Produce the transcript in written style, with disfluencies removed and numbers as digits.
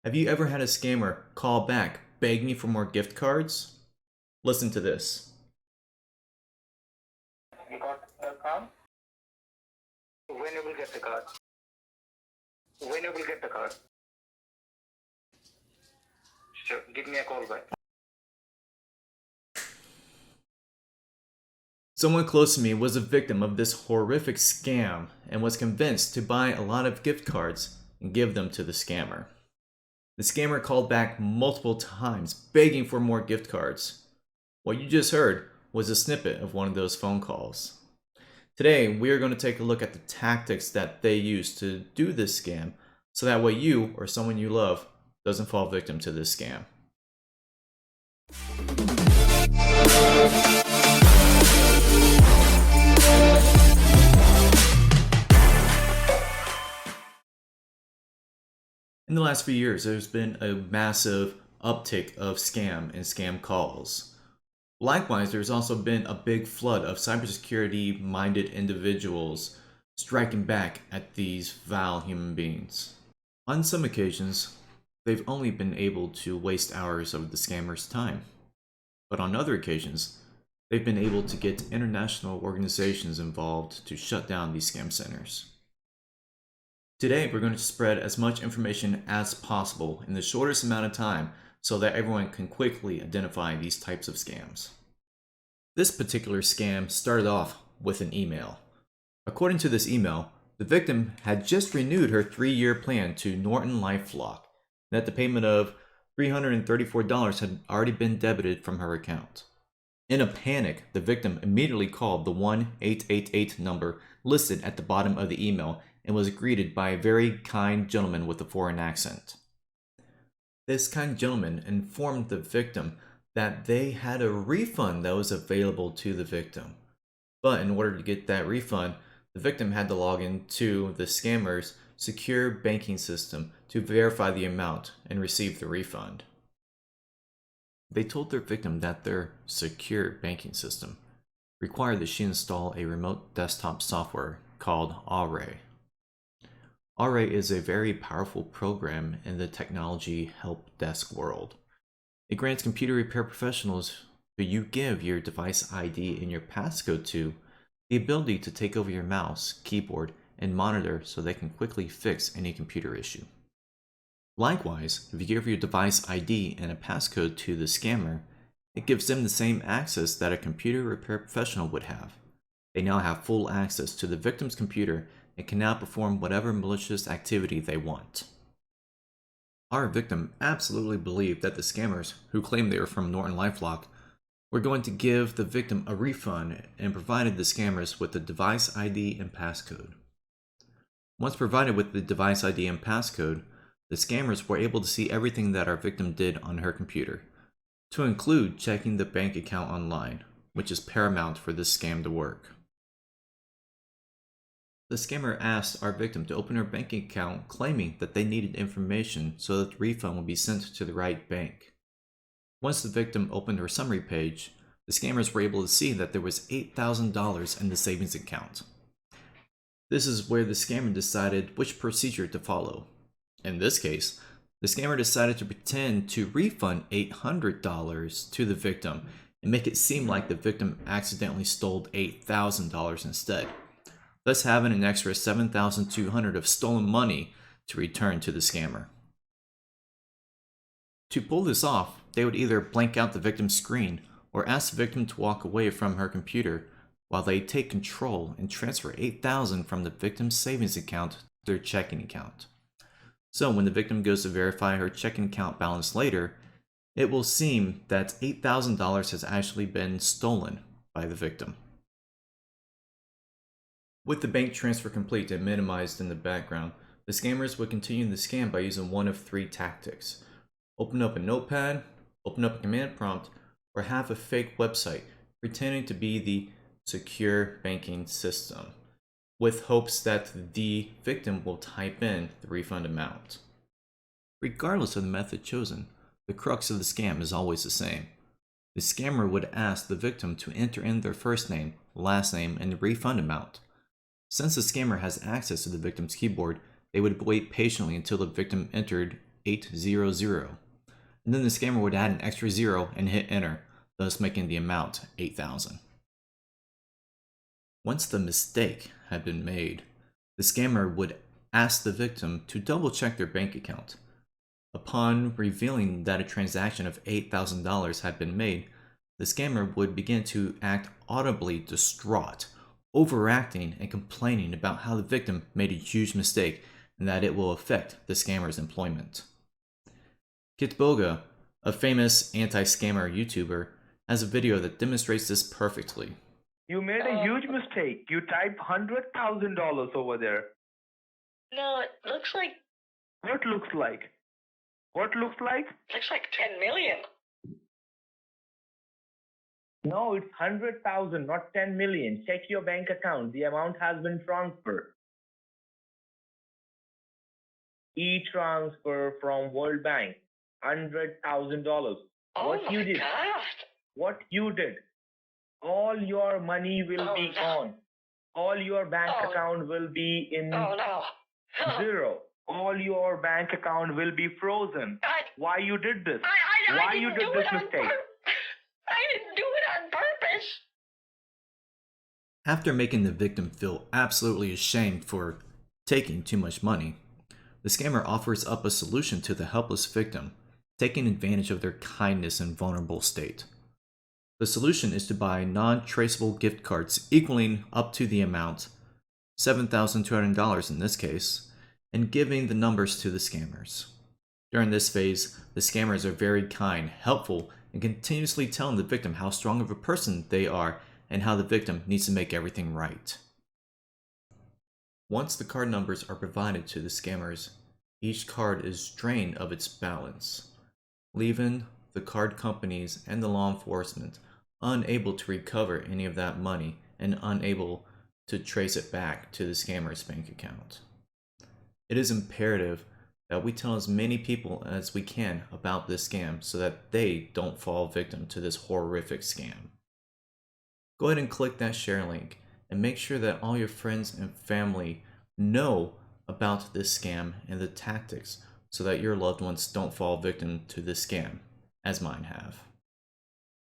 Have you ever had a scammer call back begging for more gift cards? Listen to this. You got the card? When you will get the card? When you will get the card? Sure, give me a call back. Someone close to me was a victim of this horrific scam and was convinced to buy a lot of gift cards and give them to the scammer. The scammer called back multiple times begging for more gift cards. What you just heard was a snippet of one of those phone calls. Today, we are going to take a look at the tactics that they use to do this scam so that way you or someone you love doesn't fall victim to this scam. In the last few years, there's been a massive uptick of scam and scam calls. Likewise, there's also been a big flood of cybersecurity-minded individuals striking back at these vile human beings. On some occasions, they've only been able to waste hours of the scammer's time. But on other occasions, they've been able to get international organizations involved to shut down these scam centers. Today, we're going to spread as much information as possible in the shortest amount of time so that everyone can quickly identify these types of scams. This particular scam started off with an email. According to this email, the victim had just renewed her 3-year plan to Norton LifeLock, and that the payment of $334 had already been debited from her account. In a panic, the victim immediately called the 1-888 number listed at the bottom of the email and was greeted by a very kind gentleman with a foreign accent. This kind gentleman informed the victim that they had a refund that was available to the victim. But in order to get that refund, the victim had to log into the scammer's secure banking system to verify the amount and receive the refund. They told their victim that their secure banking system required that she install a remote desktop software called Array. Array is a very powerful program in the technology help desk world. It grants computer repair professionals who you give your device ID and your passcode to the ability to take over your mouse, keyboard, and monitor so they can quickly fix any computer issue. Likewise, if you give your device ID and a passcode to the scammer, it gives them the same access that a computer repair professional would have. They now have full access to the victim's computer and can now perform whatever malicious activity they want. Our victim absolutely believed that the scammers, who claimed they were from Norton LifeLock, were going to give the victim a refund and provided the scammers with the device ID and passcode. Once provided with the device ID and passcode, the scammers were able to see everything that our victim did on her computer, to include checking the bank account online, which is paramount for this scam to work. The scammer asked our victim to open her bank account, claiming that they needed information so that the refund would be sent to the right bank. Once the victim opened her summary page, the scammers were able to see that there was $8,000 in the savings account. This is where the scammer decided which procedure to follow. In this case, the scammer decided to pretend to refund $800 to the victim and make it seem like the victim accidentally stole $8,000 instead, thus having an extra $7,200 of stolen money to return to the scammer. To pull this off, they would either blank out the victim's screen or ask the victim to walk away from her computer while they take control and transfer $8,000 from the victim's savings account to their checking account. So when the victim goes to verify her checking account balance later, it will seem that $8,000 has actually been stolen by the victim. With the bank transfer complete and minimized in the background, the scammers would continue the scam by using one of 3 tactics. Open up a notepad, open up a command prompt, or have a fake website pretending to be the secure banking system, with hopes that the victim will type in the refund amount. Regardless of the method chosen, the crux of the scam is always the same. The scammer would ask the victim to enter in their first name, last name, and the refund amount. Since the scammer has access to the victim's keyboard, they would wait patiently until the victim entered 800. And then the scammer would add an extra 0 and hit enter, thus making the amount 8,000. Once the mistake had been made, the scammer would ask the victim to double check their bank account. Upon revealing that a transaction of $8,000 had been made, the scammer would begin to act audibly distraught, overacting and complaining about how the victim made a huge mistake and that it will affect the scammer's employment. Kitboga, a famous anti-scammer YouTuber, has a video that demonstrates this perfectly. You made a huge mistake. You typed $100,000 over there. No, it looks like What looks like? What looks like? 10 million. No, it's 100,000, not 10 million. Check your bank account. The amount has been transferred. E-transfer from World Bank, $100,000. Oh What my you did? God. What you did? All your money will be no. gone. All your bank Oh. account will be in Oh no. Oh, zero. All your bank account will be frozen. Why you did this? Why I you didn't did do this it on mistake? I didn't do it on purpose. After making the victim feel absolutely ashamed for taking too much money, the scammer offers up a solution to the helpless victim, taking advantage of their kindness and vulnerable state. The solution is to buy non-traceable gift cards equaling up to the amount, $7,200 in this case, and giving the numbers to the scammers. During this phase, the scammers are very kind, helpful, and continuously telling the victim how strong of a person they are and how the victim needs to make everything right. Once the card numbers are provided to the scammers, each card is drained of its balance, leaving the card companies and the law enforcement unable to recover any of that money and unable to trace it back to the scammer's bank account. It is imperative that we tell as many people as we can about this scam so that they don't fall victim to this horrific scam. Go ahead and click that share link and make sure that all your friends and family know about this scam and the tactics so that your loved ones don't fall victim to this scam, as mine have.